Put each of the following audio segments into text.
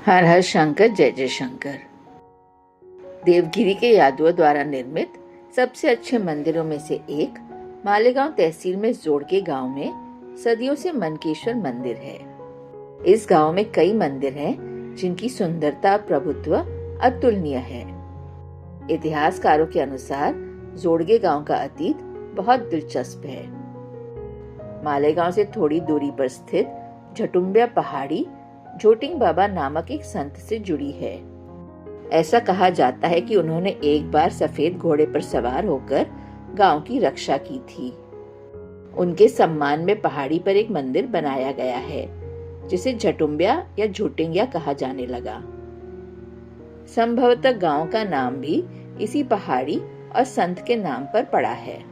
हर हर शंकर जय जय शंकर। देवगिरी के यादवों द्वारा निर्मित सबसे अच्छे मंदिरों में से एक मालेगांव तहसील में जोड़के गांव में सदियों से मनकेश्वर मंदिर है। इस गांव में कई मंदिर हैं जिनकी सुंदरता प्रभुत्व अतुलनीय है। इतिहासकारों के अनुसार जोड़गे गांव का अतीत बहुत दिलचस्प है। मालेगांव से थोड़ी दूरी पर स्थित झटुम्बिया पहाड़ी झोटिंग बाबा नामक एक संत से जुड़ी है। ऐसा कहा जाता है कि उन्होंने एक बार सफेद घोड़े पर सवार होकर गांव की रक्षा की थी। उनके सम्मान में पहाड़ी पर एक मंदिर बनाया गया है जिसे झटुम्बिया या झोटिंगिया कहा जाने लगा। संभवतः गांव का नाम भी इसी पहाड़ी और संत के नाम पर पड़ा है।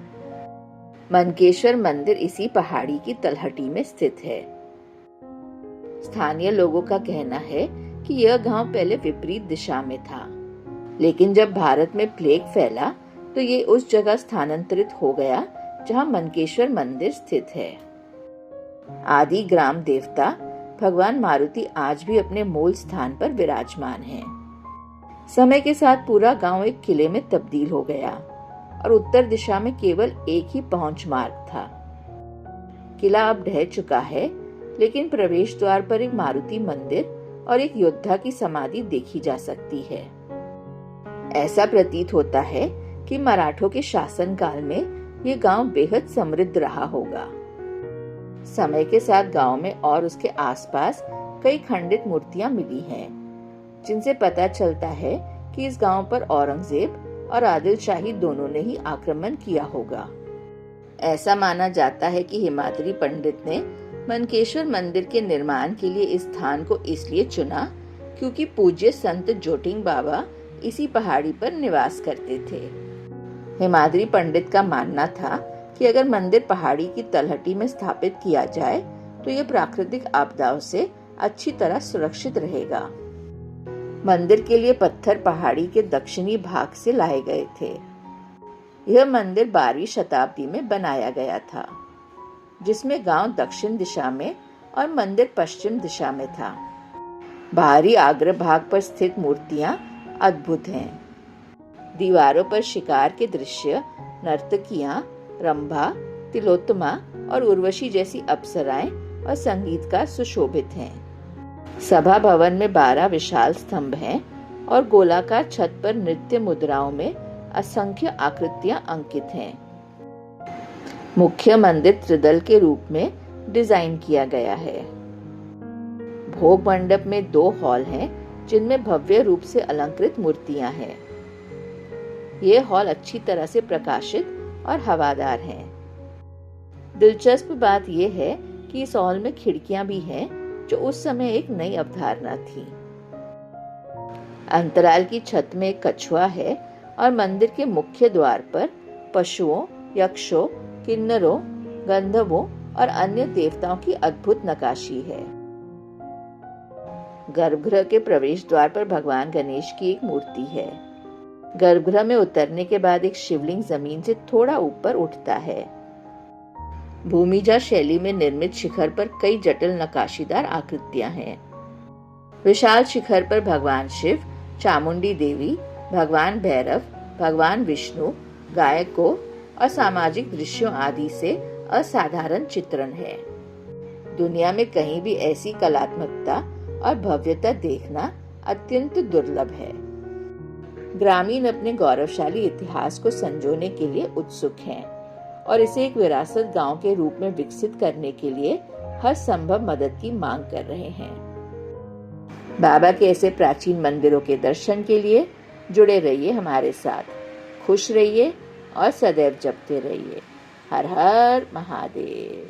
मनकेश्वर मंदिर इसी पहाड़ी की तलहटी में स्थित है। स्थानीय लोगों का कहना है कि यह गांव पहले विपरीत दिशा में था, लेकिन जब भारत में प्लेग फैला तो ये उस जगह स्थानांतरित हो गया जहां मनकेश्वर मंदिर स्थित है। आदि ग्राम देवता भगवान मारुति आज भी अपने मूल स्थान पर विराजमान हैं। समय के साथ पूरा गांव एक किले में तब्दील हो गया और उत्तर दिशा में केवल एक ही पहुंच मार्ग था। किला अब ढह चुका है, लेकिन प्रवेश द्वार पर एक मारुति मंदिर और एक योद्धा की समाधि देखी जा सकती है। ऐसा प्रतीत होता है कि मराठों के शासन काल में ये गांव बेहद समृद्ध रहा होगा। समय के साथ गांव में और उसके आसपास कई खंडित मूर्तियां मिली हैं, जिनसे पता चलता है कि इस गांव पर औरंगजेब और आदिल शाही दोनों ने ही आक्रमण किया होगा। ऐसा माना जाता है कि हिमाद्री पंडित ने मनकेश्वर मंदिर के निर्माण के लिए इस स्थान को इसलिए चुना क्योंकि पूज्य संत जोटिंग बाबा इसी पहाड़ी पर निवास करते थे। हिमाद्री पंडित का मानना था कि अगर मंदिर पहाड़ी की तलहटी में स्थापित किया जाए तो यह प्राकृतिक आपदाओं से अच्छी तरह सुरक्षित रहेगा। मंदिर के लिए पत्थर पहाड़ी के दक्षिणी भाग से लाए गए थे। यह मंदिर 12वीं शताब्दी में बनाया गया था, जिसमें गांव दक्षिण दिशा में और मंदिर पश्चिम दिशा में था। बाहरी आग्र भाग पर स्थित मूर्तियां अद्भुत हैं। दीवारों पर शिकार के दृश्य, नर्तकियां, रंभा, तिलोत्तमा और उर्वशी जैसी अप्सराएं और संगीतकार सुशोभित हैं। सभा भवन में 12 विशाल स्तंभ हैं और गोलाकार छत पर नृत्य मुद्राओं में असंख्य आकृतियां अंकित हैं। मुख्य मंदिर त्रिदल के रूप में डिजाइन किया गया है। भोग मंडप में 2 हॉल हैं जिनमें भव्य रूप से अलंकृत मूर्तियां हैं। ये हॉल अच्छी तरह से प्रकाशित और हवादार हैं। दिलचस्प बात यह है कि इस हॉल में खिड़कियां भी हैं, जो उस समय एक नई अवधारणा थी। अंतराल की छत में एक कछुआ है और मंदिर के मुख्य द्वार पर पशुओं, यक्षों, किन्नरों, गंधर्वों और अन्य देवताओं की अद्भुत नक्काशी है। गर्भगृह के प्रवेश द्वार पर भगवान गणेश की एक मूर्ति है। गर्भगृह में उतरने के बाद एक शिवलिंग जमीन से थोड़ा ऊपर उठता है। भूमिजा शैली में निर्मित शिखर पर कई जटिल नक्काशीदार आकृतियां हैं। विशाल शिखर पर भगवान शिव, चामुंडी देवी, भगवान भैरव, भगवान विष्णु, गायकों और सामाजिक दृश्यों आदि से असाधारण चित्रण है। दुनिया में कहीं भी ऐसी कलात्मकता और भव्यता देखना अत्यंत दुर्लभ है। ग्रामीण अपने गौरवशाली इतिहास को संजोने के लिए उत्सुक हैं और इसे एक विरासत गांव के रूप में विकसित करने के लिए हर संभव मदद की मांग कर रहे हैं। बाबा के ऐसे प्राचीन मंदिरों के दर्शन के लिए जुड़े रहिए हमारे साथ। खुश रहिए और सदैव जपते रहिए। हर हर महादेव।